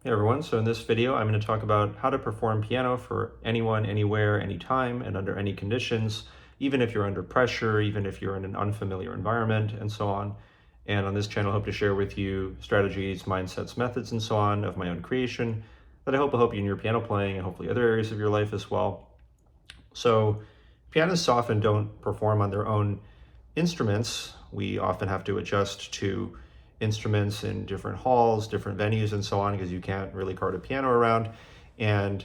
Hey everyone, so in this video I'm going to talk about how to perform piano for anyone, anywhere, anytime, and under any conditions, even if you're under pressure, even if you're in an unfamiliar environment, and so on. And on this channel I hope to share with you strategies, mindsets, methods, and so on of my own creation that I hope will help you in your piano playing and hopefully other areas of your life as well. So pianists often don't perform on their own instruments. We often have to adjust to instruments in different halls, different venues, and so on, because you can't really cart a piano around. And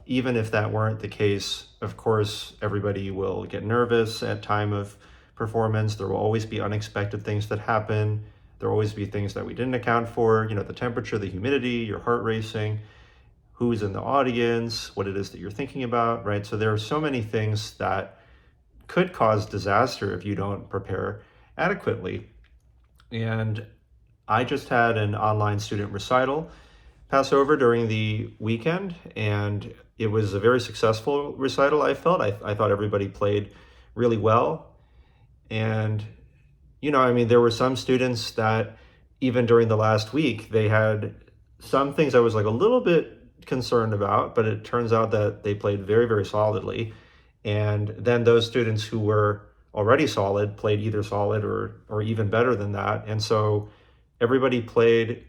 even if that weren't the case, of course, everybody will get nervous at time of performance. There will always be unexpected things that happen. There will always be things that we didn't account for, the temperature, the humidity, your heart racing, who's in the audience, what it is that you're thinking about, right? So there are so many things that could cause disaster if you don't prepare adequately. And I just had an online student recital pass over during the weekend, and it was a very successful recital, I felt. I thought everybody played really well. And, there were some students that even during the last week, they had some things I was like a little bit concerned about, but it turns out that they played very, very solidly. And then those students who were already solid played either solid or even better than that. And so everybody played,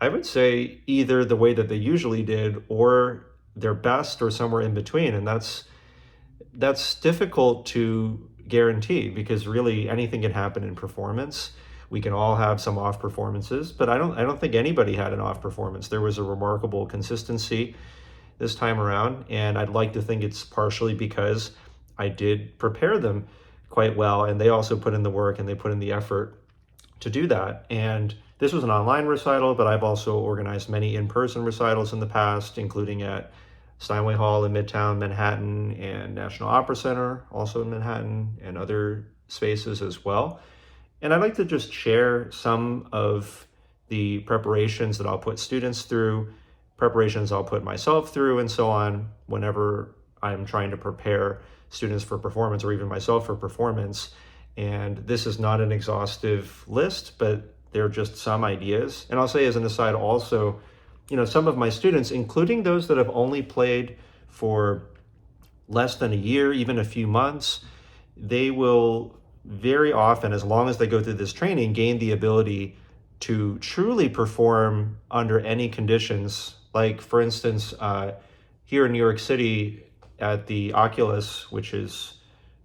I would say, either the way that they usually did or their best or somewhere in between. And that's difficult to guarantee because really anything can happen in performance. We can all have some off performances, but I don't think anybody had an off performance. There was a remarkable consistency this time around, and I'd like to think it's partially because I did prepare them quite well, and they also put in the work and they put in the effort to do that. And this was an online recital, but I've also organized many in-person recitals in the past, including at Steinway Hall in Midtown Manhattan and National Opera Center, also in Manhattan, and other spaces as well. And I'd like to just share some of the preparations that I'll put students through, preparations I'll put myself through, and so on whenever I'm trying to prepare students for performance or even myself for performance. And this is not an exhaustive list, but they're just some ideas. And I'll say as an aside also, some of my students, including those that have only played for less than a year, even a few months, they will very often, as long as they go through this training, gain the ability to truly perform under any conditions. Like, for instance, here in New York City at the Oculus, which is,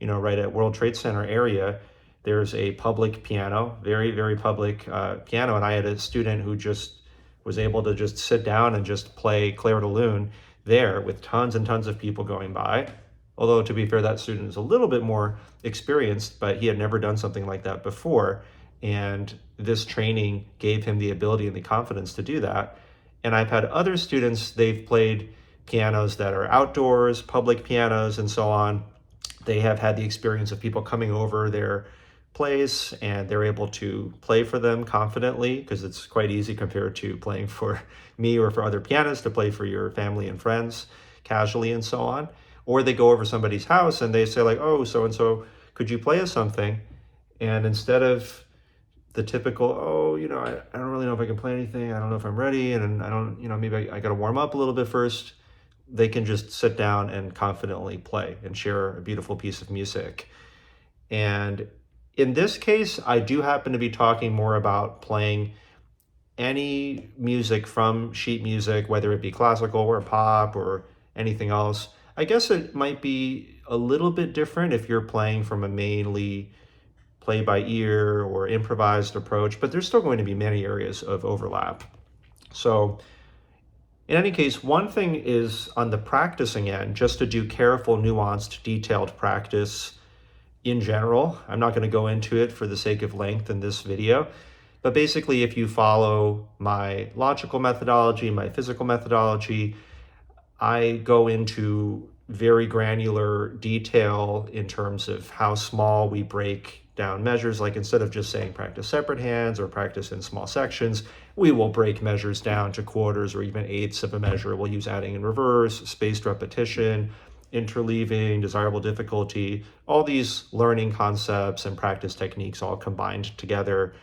right at World Trade Center area, there's a public piano, very, very public piano. And I had a student who just was able to just sit down and just play Clair de Lune there with tons and tons of people going by. Although, to be fair, that student is a little bit more experienced, but he had never done something like that before. And this training gave him the ability and the confidence to do that. And I've had other students, they've played pianos that are outdoors, public pianos, and so on. They have had the experience of people coming over their place and they're able to play for them confidently, because it's quite easy compared to playing for me or for other pianists to play for your family and friends casually and so on. Or they go over somebody's house and they say like, oh, so-and-so, could you play us something? And instead of the typical, oh, I don't really know if I can play anything. I don't know if I'm ready. And I don't, maybe I got to warm up a little bit first. They can just sit down and confidently play and share a beautiful piece of music. And in this case, I do happen to be talking more about playing any music from sheet music, whether it be classical or pop or anything else. I guess it might be a little bit different if you're playing from a mainly play by ear or improvised approach, but there's still going to be many areas of overlap. So in any case, one thing is on the practicing end, just to do careful, nuanced, detailed practice in general. I'm not going to go into it for the sake of length in this video, but basically if you follow my logical methodology, my physical methodology, I go into very granular detail in terms of how small we break down measures. Like, instead of just saying practice separate hands or practice in small sections, we will break measures down to quarters or even eighths of a measure. We'll use adding and reverse, spaced repetition, interleaving, desirable difficulty, all these learning concepts and practice techniques all combined together,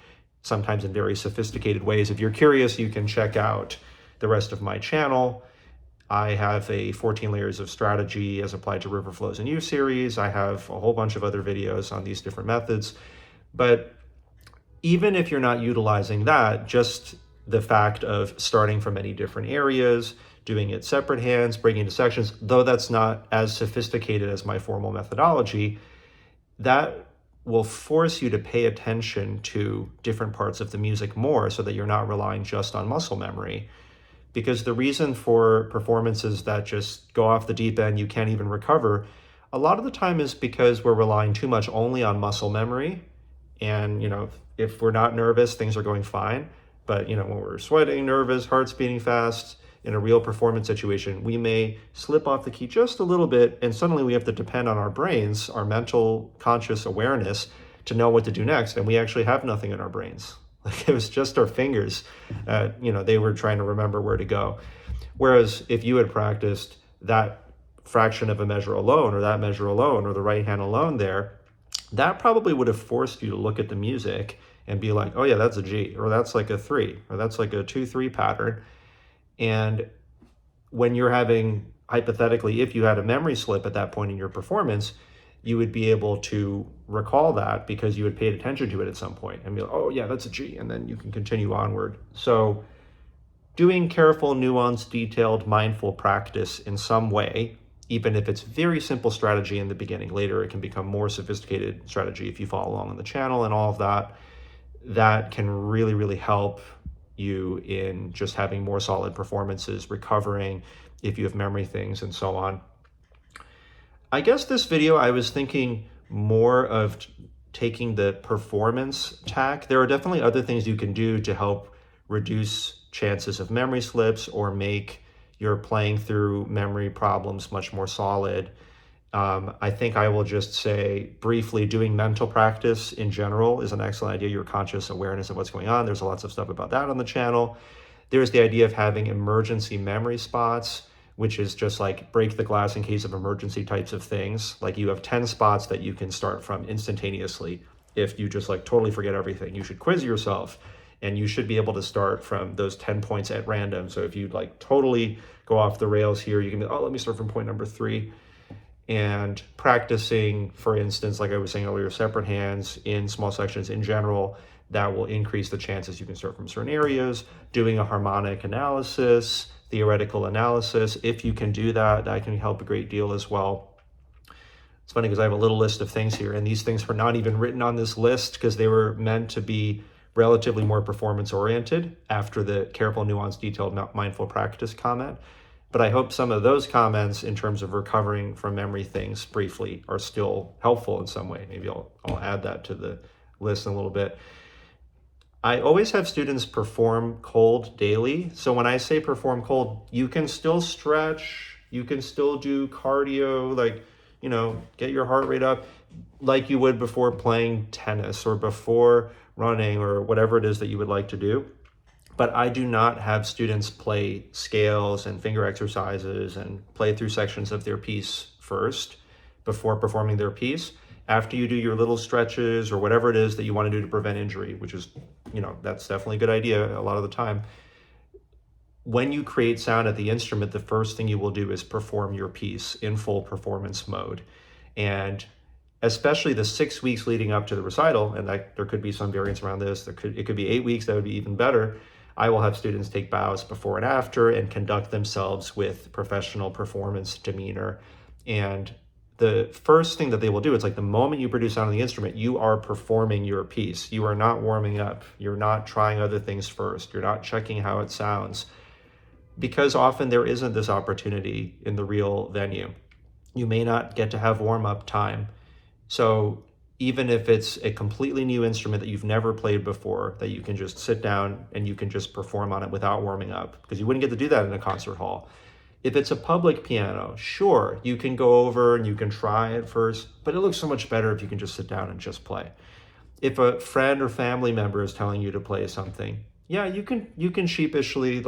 sometimes in very sophisticated ways. If you're curious, you can check out the rest of my channel. I have a 14 layers of strategy as applied to river flows and U series. I have a whole bunch of other videos on these different methods. But even if you're not utilizing that, just the fact of starting from many different areas, doing it separate hands, breaking into sections, though that's not as sophisticated as my formal methodology, that will force you to pay attention to different parts of the music more so that you're not relying just on muscle memory. Because the reason for performances that just go off the deep end, you can't even recover, a lot of the time is because we're relying too much only on muscle memory. And, if we're not nervous, things are going fine. But, when we're sweating, nervous, heart's beating fast, in a real performance situation, we may slip off the key just a little bit, and suddenly we have to depend on our brains, our mental conscious awareness, to know what to do next. And we actually have nothing in our brains. Like it was just our fingers, they were trying to remember where to go. Whereas if you had practiced that fraction of a measure alone, or that measure alone, or the right hand alone there, that probably would have forced you to look at the music and be like, oh yeah, that's a G, or that's like a 3, or that's like a 2-3 pattern. And when you're having, hypothetically, if you had a memory slip at that point in your performance, you would be able to recall that because you had paid attention to it at some point and be like, oh yeah, that's a G, and then you can continue onward. So doing careful, nuanced, detailed, mindful practice in some way, even if it's very simple strategy in the beginning, later it can become more sophisticated strategy if you follow along on the channel and all of that, that can really, really help you in just having more solid performances, recovering if you have memory things and so on. I guess this video, I was thinking more of taking the performance tack. There are definitely other things you can do to help reduce chances of memory slips or make your playing through memory problems much more solid. I think I will just say briefly, doing mental practice in general is an excellent idea. Your conscious awareness of what's going on. There's lots of stuff about that on the channel. There's the idea of having emergency memory spots, which is just like break the glass in case of emergency types of things. Like you have 10 spots that you can start from instantaneously. If you just like totally forget everything, you should quiz yourself and you should be able to start from those 10 points at random. So if you like totally go off the rails here, you can be, oh, let me start from point number 3. And practicing, for instance, like I was saying earlier, separate hands in small sections in general, that will increase the chances you can start from certain areas. Doing a harmonic analysis, theoretical analysis, if you can do that, that can help a great deal as well. It's funny because I have a little list of things here, and these things are not even written on this list because they were meant to be relatively more performance oriented after the careful, nuanced, detailed, mindful practice comment. But I hope some of those comments in terms of recovering from memory things briefly are still helpful in some way. Maybe I'll add that to the list in a little bit. I always have students perform cold daily. So when I say perform cold, you can still stretch, you can still do cardio, like, get your heart rate up like you would before playing tennis or before running or whatever it is that you would like to do. But I do not have students play scales and finger exercises and play through sections of their piece first before performing their piece. After you do your little stretches or whatever it is that you want to do to prevent injury, which is, that's definitely a good idea a lot of the time. When you create sound at the instrument, the first thing you will do is perform your piece in full performance mode. And especially the 6 weeks leading up to the recital, and there could be some variance around this, it could be 8 weeks, that would be even better. I will have students take bows before and after and conduct themselves with professional performance demeanor. And the first thing that they will do, it's like the moment you produce sound on the instrument, you are performing your piece. You are not warming up. You're not trying other things first. You're not checking how it sounds. Because often there isn't this opportunity in the real venue. You may not get to have warm-up time. So even if it's a completely new instrument that you've never played before, that you can just sit down and you can just perform on it without warming up, because you wouldn't get to do that in a concert hall. If it's a public piano, sure, you can go over and you can try it first, but it looks so much better if you can just sit down and just play. If a friend or family member is telling you to play something, yeah, you can sheepishly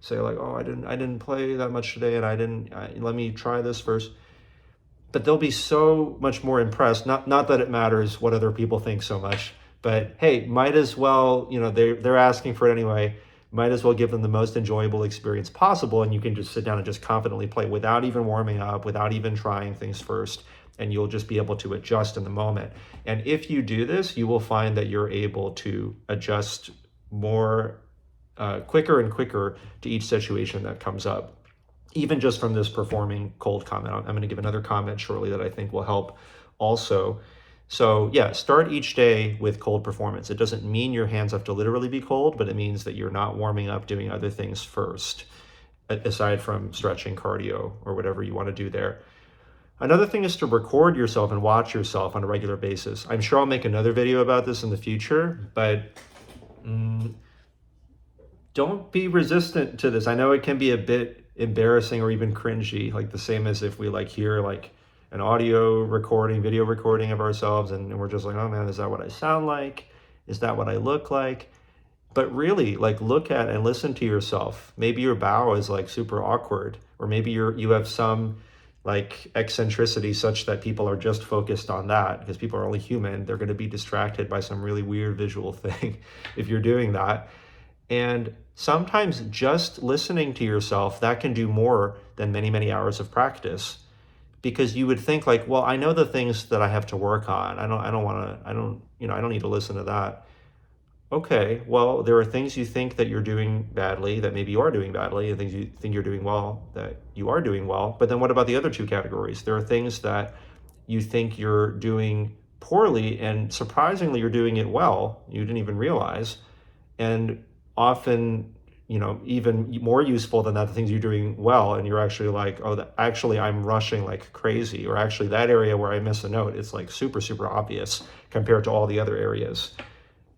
say oh, I didn't play that much today, and let me try this first. But they'll be so much more impressed. Not that it matters what other people think so much, but hey, might as well, they're asking for it anyway. might as well give them the most enjoyable experience possible, and you can just sit down and just confidently play without even warming up, without even trying things first, and you'll just be able to adjust in the moment. And if you do this, you will find that you're able to adjust more quicker and quicker to each situation that comes up, even just from this performing cold comment. I'm going to give another comment shortly that I think will help also. So yeah, start each day with cold performance. It doesn't mean your hands have to literally be cold, but it means that you're not warming up doing other things first, aside from stretching, cardio, or whatever you want to do there. Another thing is to record yourself and watch yourself on a regular basis. I'm sure I'll make another video about this in the future, but don't be resistant to this. I know it can be a bit embarrassing or even cringy, like the same as if we like hear like an audio recording, video recording of ourselves, and we're just like, oh man, is that what I sound like? Is that what I look like? But really, like, look at and listen to yourself. Maybe your bow is like super awkward, or maybe you have some like eccentricity such that people are just focused on that, because people are only human. They're going to be distracted by some really weird visual thing if you're doing that. And sometimes just listening to yourself, that can do more than many, many hours of practice, because you would think like, well, I know the things that I have to work on. I don't need to listen to that. Okay, well, there are things you think that you're doing badly that maybe you are doing badly, and things you think you're doing well that you are doing well. But then what about the other two categories? There are things that you think you're doing poorly, and surprisingly, you're doing it well. You didn't even realize. And often, even more useful than that, the things you're doing well, and you're actually like, oh, actually I'm rushing like crazy, or actually that area where I miss a note, it's like super, super obvious compared to all the other areas.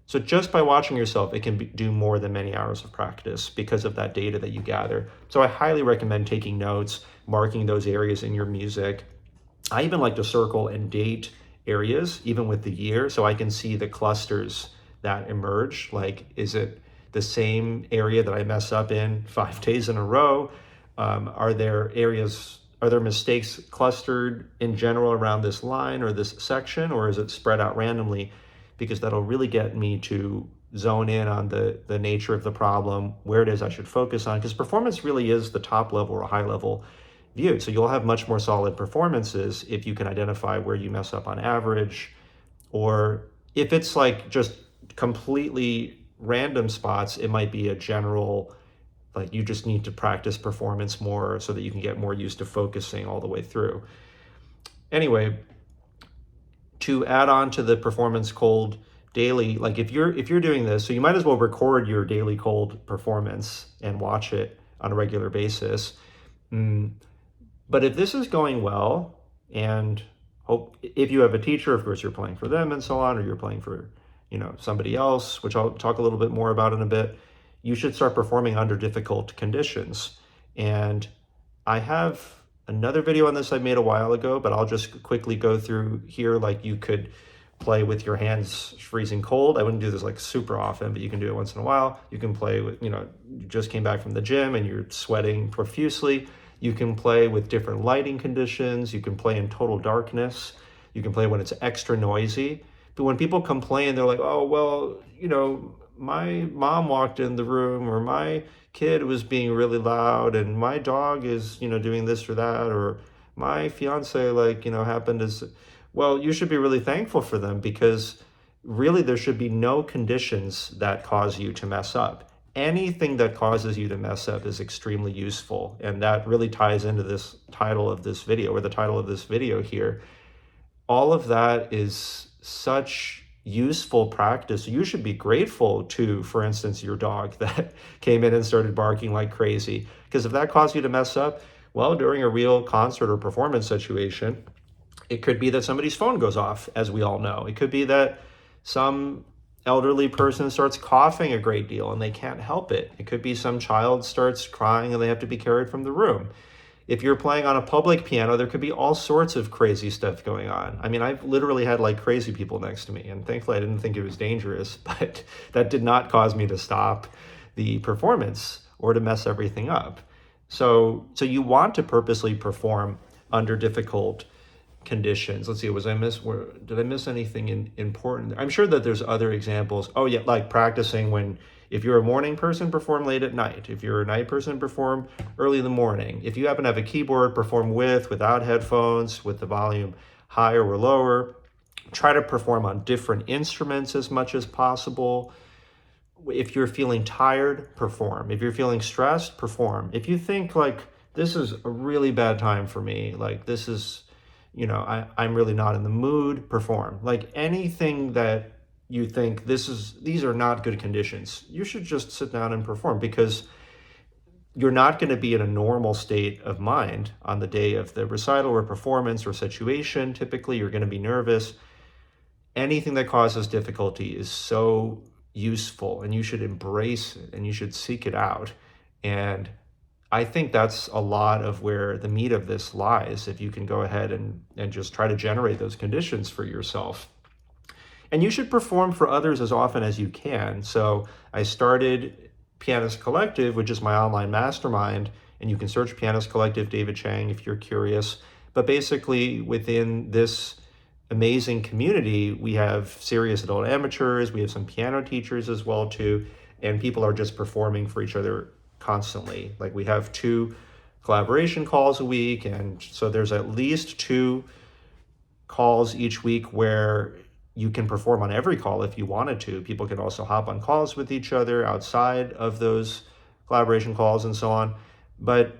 So just by watching yourself, it can do more than many hours of practice because of that data that you gather. So I highly recommend taking notes, marking those areas in your music. I even like to circle and date areas, even with the year, so I can see the clusters that emerge. Like, is it the same area that I mess up in 5 days in a row? Are there mistakes clustered in general around this line or this section, or is it spread out randomly? Because that'll really get me to zone in on the nature of the problem, where it is I should focus on, because performance really is the top level or high level view. So you'll have much more solid performances if you can identify where you mess up on average, or if it's like just completely random spots, it might be a general, like you just need to practice performance more so that you can get more used to focusing all the way through. Anyway, to add on to the performance cold daily, like if you're doing this, so you might as well record your daily cold performance and watch it on a regular basis. But if this is going well, and if you have a teacher, of course, you're playing for them and so on, or you're playing for somebody else, which I'll talk a little bit more about in a bit, you should start performing under difficult conditions. And I have another video on this I made a while ago, but I'll just quickly go through here. Like, you could play with your hands freezing cold. I wouldn't do this like super often, but you can do it once in a while. You can play with, you just came back from the gym and you're sweating profusely. You can play with different lighting conditions. You can play in total darkness. You can play when it's extra noisy. But when people complain, they're like, oh, well, my mom walked in the room, or my kid was being really loud, and my dog is, doing this or that, or my fiance, happened as well. You should be really thankful for them, because really there should be no conditions that cause you to mess up. Anything that causes you to mess up is extremely useful. And that really ties into this title of this video, or the title of this video here. All of that is such useful practice. You should be grateful to, for instance, your dog that came in and started barking like crazy, because if that caused you to mess up, well, during a real concert or performance situation, it could be that somebody's phone goes off, as we all know. It could be that some elderly person starts coughing a great deal and they can't help it. It could be some child starts crying and they have to be carried from the room. If you're playing on a public piano, there could be all sorts of crazy stuff going on. I mean, I've literally had like crazy people next to me, and thankfully I didn't think it was dangerous, but that did not cause me to stop the performance or to mess everything up. So you want to purposely perform under difficult conditions. Let's see, did I miss anything important? I'm sure that there's other examples. Oh yeah, like practicing when If you're a morning person, perform late at night. If you're a night person, perform early in the morning. If you happen to have a keyboard, perform with, without headphones, with the volume higher or lower. Try to perform on different instruments as much as possible. If you're feeling tired, perform. If you're feeling stressed, perform. If you think like, this is a really bad time for me, like this is, I'm really not in the mood, perform. Like anything that you think these are not good conditions, you should just sit down and perform, because you're not going to be in a normal state of mind on the day of the recital or performance or situation. Typically, you're going to be nervous. Anything that causes difficulty is so useful, and you should embrace it and you should seek it out. And I think that's a lot of where the meat of this lies, if you can go ahead and just try to generate those conditions for yourself. And you should perform for others as often as you can. So I started Pianist Collective, which is my online mastermind, and you can search Pianist Collective David Chang if you're curious. But basically, within this amazing community, we have serious adult amateurs, we have some piano teachers as well too, and people are just performing for each other constantly. Like we have 2 collaboration calls a week, and so there's at least 2 calls each week where you can perform on every call if you wanted to. People can also hop on calls with each other outside of those collaboration calls and so on. But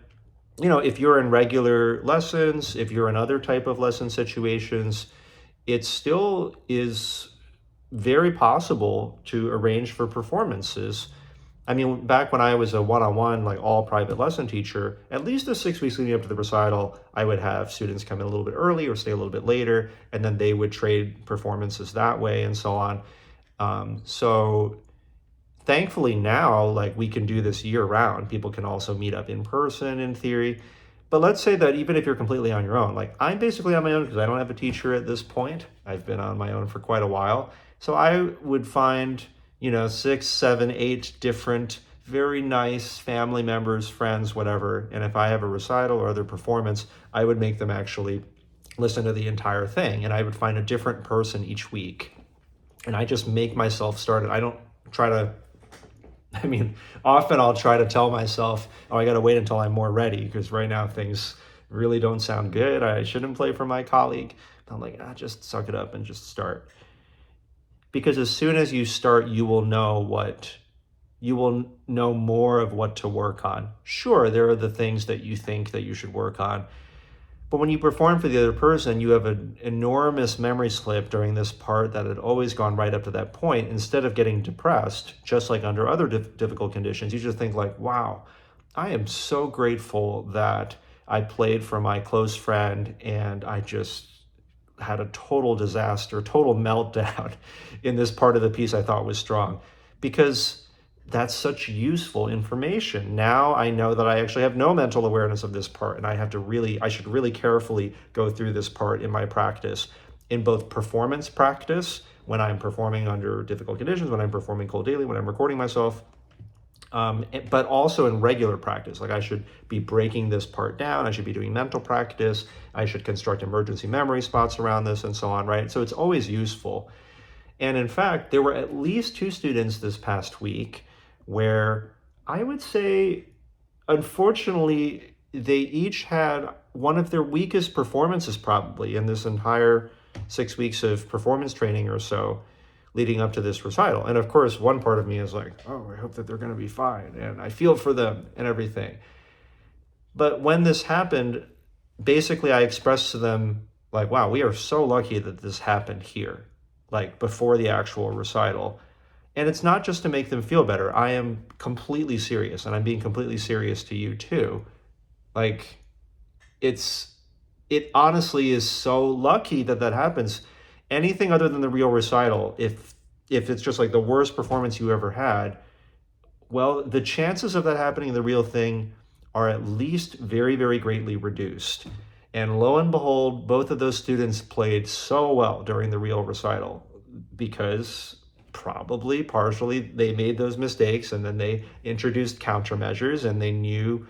if you're in regular lessons, if you're in other type of lesson situations, it still is very possible to arrange for performances. I mean, back when I was a one-on-one, like all private lesson teacher, at least the 6 weeks leading up to the recital, I would have students come in a little bit early or stay a little bit later, and then they would trade performances that way and so on. So thankfully now, like we can do this year round. People can also meet up in person in theory. But let's say that even if you're completely on your own, like I'm basically on my own because I don't have a teacher at this point. I've been on my own for quite a while. So I would find 6, 7, 8 different very nice family members, friends, whatever. And if I have a recital or other performance, I would make them actually listen to the entire thing. And I would find a different person each week. And I just make myself start it. I don't try to, often I'll try to tell myself, oh, I got to wait until I'm more ready, because right now things really don't sound good. I shouldn't play for my colleague. But I'm like, just suck it up and just start. Because as soon as you start, you will know more of what to work on. Sure, there are the things that you think that you should work on, but when you perform for the other person, you have an enormous memory slip during this part that had always gone right up to that point. Instead of getting depressed, just like under other difficult conditions, you just think like, wow, I am so grateful that I played for my close friend and I just had a total disaster, total meltdown in this part of the piece I thought was strong, because that's such useful information. Now I know that I actually have no mental awareness of this part, and I should really carefully go through this part in my practice, in both performance practice, when I'm performing under difficult conditions, when I'm performing cold daily, when I'm recording myself, but also in regular practice. Like I should be breaking this part down. I should be doing mental practice. I should construct emergency memory spots around this and so on, right? So it's always useful. And in fact, there were at least 2 students this past week where I would say, unfortunately, they each had one of their weakest performances probably in this entire 6 weeks of performance training or so leading up to this recital. And of course, one part of me is like, oh, I hope that they're going to be fine, and I feel for them and everything. But when this happened, basically I expressed to them like, wow, we are so lucky that this happened here, like before the actual recital. And it's not just to make them feel better. I am completely serious, and I'm being completely serious to you too. Like it honestly is so lucky that that happens. Anything other than the real recital, if it's just like the worst performance you ever had, well, the chances of that happening in the real thing are at least very, very greatly reduced. And lo and behold, both of those students played so well during the real recital, because probably partially they made those mistakes, and then they introduced countermeasures, and they knew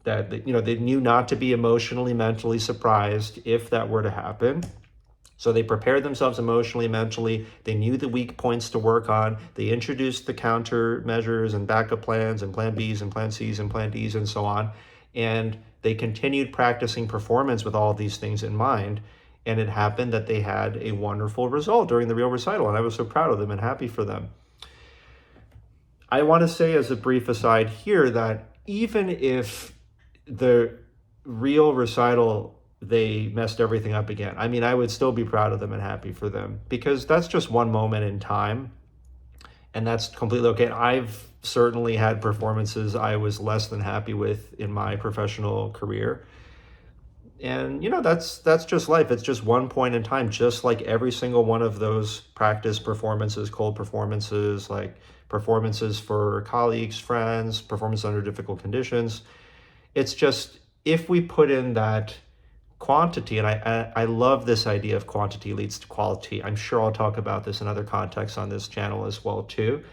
that they knew not to be emotionally, mentally surprised if that were to happen. So they prepared themselves emotionally, mentally. They knew the weak points to work on. They introduced the countermeasures and backup plans and plan Bs and plan Cs and plan Ds and so on. And they continued practicing performance with all of these things in mind. And it happened that they had a wonderful result during the real recital. And I was so proud of them and happy for them. I want to say as a brief aside here that even if the real recital, they messed everything up again, I mean, I would still be proud of them and happy for them, because that's just one moment in time, and that's completely okay. I've certainly had performances I was less than happy with in my professional career. And that's just life. It's just one point in time, just like every single one of those practice performances, cold performances, like performances for colleagues, friends, performance under difficult conditions. It's just, if we put in that quantity, and I love this idea of quantity leads to quality. I'm sure I'll talk about this in other contexts on this channel as well too.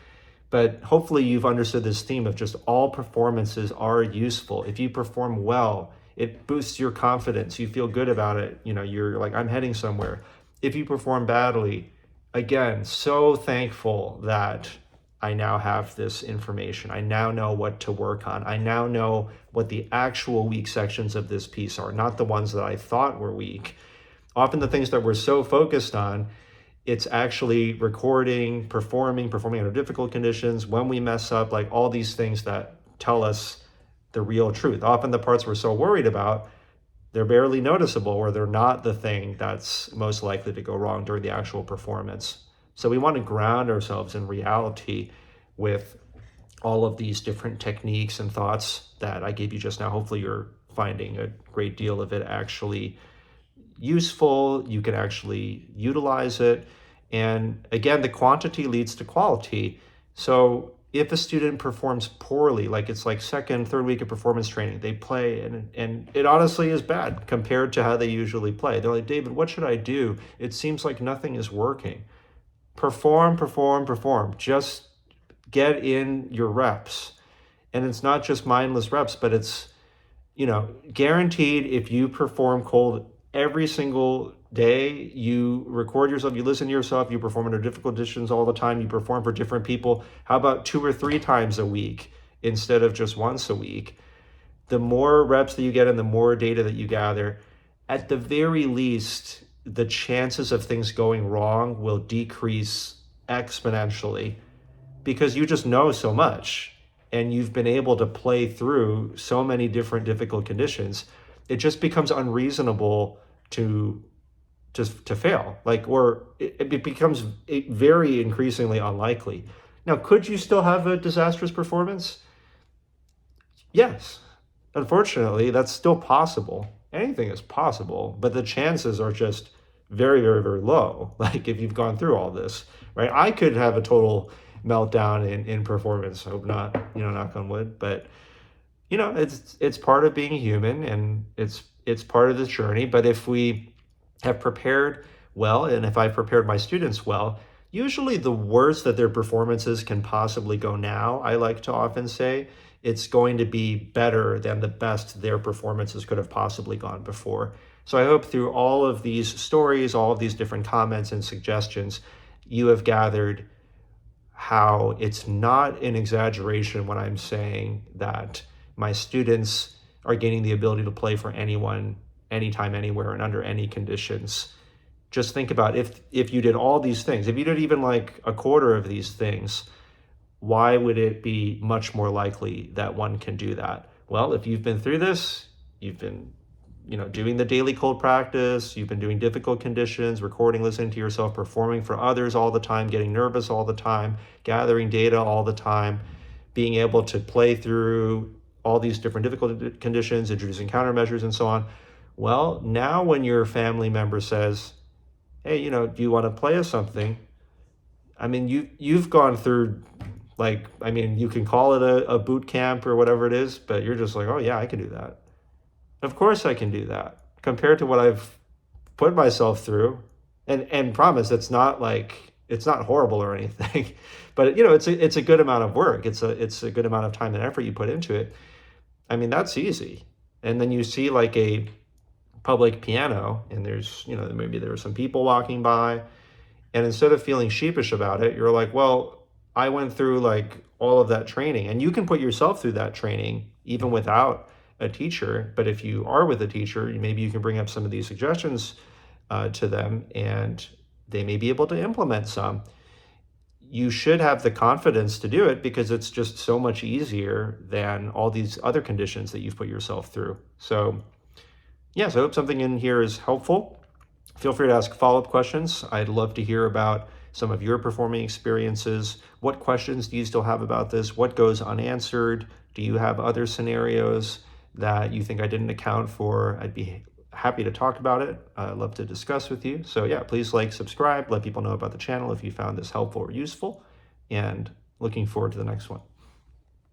But hopefully you've understood this theme of just all performances are useful. If you perform well, it boosts your confidence. You feel good about it. You're like, I'm heading somewhere. If you perform badly, again, so thankful that I now have this information. I now know what to work on. I now know what the actual weak sections of this piece are, not the ones that I thought were weak. Often the things that we're so focused on, it's actually recording, performing under difficult conditions, when we mess up, like all these things that tell us the real truth. Often the parts we're so worried about, they're barely noticeable, or they're not the thing that's most likely to go wrong during the actual performance. So we want to ground ourselves in reality with all of these different techniques and thoughts that I gave you just now. Hopefully you're finding a great deal of it actually useful. You can actually utilize it. And again, the quantity leads to quality. So if a student performs poorly, like it's like second, third week of performance training, they play and it honestly is bad compared to how they usually play. They're like, David, what should I do? It seems like nothing is working. Perform. Just get in your reps. And it's not just mindless reps, but it's, guaranteed, if you perform cold every single day, you record yourself, you listen to yourself, you perform under difficult conditions all the time, you perform for different people. How about 2 or 3 times a week instead of just once a week? The more reps that you get and the more data that you gather, at the very least, the chances of things going wrong will decrease exponentially, because you just know so much and you've been able to play through so many different difficult conditions. It just becomes unreasonable to fail, or it becomes very increasingly unlikely. Now, could you still have a disastrous performance? Yes. Unfortunately, that's still possible. Anything is possible, but the chances are just very, very, very low. Like if you've gone through all this, right? I could have a total meltdown in performance. I hope not, knock on wood, but it's part of being human, and it's part of the journey. But if we have prepared well, and if I've prepared my students well, usually the worst that their performances can possibly go now, I like to often say, it's going to be better than the best their performances could have possibly gone before. So I hope through all of these stories, all of these different comments and suggestions, you have gathered how it's not an exaggeration when I'm saying that my students are gaining the ability to play for anyone, anytime, anywhere, and under any conditions. Just think about if you did all these things, if you did even like a quarter of these things, why would it be much more likely that one can do that? Well, if you've been through this, you've been doing the daily cold practice, you've been doing difficult conditions, recording, listening to yourself, performing for others all the time, getting nervous all the time, gathering data all the time, being able to play through all these different difficult conditions, introducing countermeasures and so on. Well, now when your family member says, hey, do you want to play us something? I mean, you've gone through, you can call it a boot camp or whatever it is, but you're just like, oh yeah, I can do that. Of course I can do that. Compared to what I've put myself through, and promise, it's not horrible or anything, but it's a good amount of work. It's a good amount of time and effort you put into it. I mean, that's easy. And then you see like a public piano and there's, maybe there are some people walking by, and instead of feeling sheepish about it, you're like, well, I went through like all of that training, and you can put yourself through that training even without a teacher. But if you are with a teacher, maybe you can bring up some of these suggestions to them, and they may be able to implement some. You should have the confidence to do it because it's just so much easier than all these other conditions that you've put yourself through. So, yeah, so I hope something in here is helpful. Feel free to ask follow-up questions. I'd love to hear about some of your performing experiences. What questions do you still have about this? What goes unanswered? Do you have other scenarios that you think I didn't account for? I'd be happy to talk about it. I'd love to discuss with you. So yeah, please like, subscribe, let people know about the channel if you found this helpful or useful, and looking forward to the next one.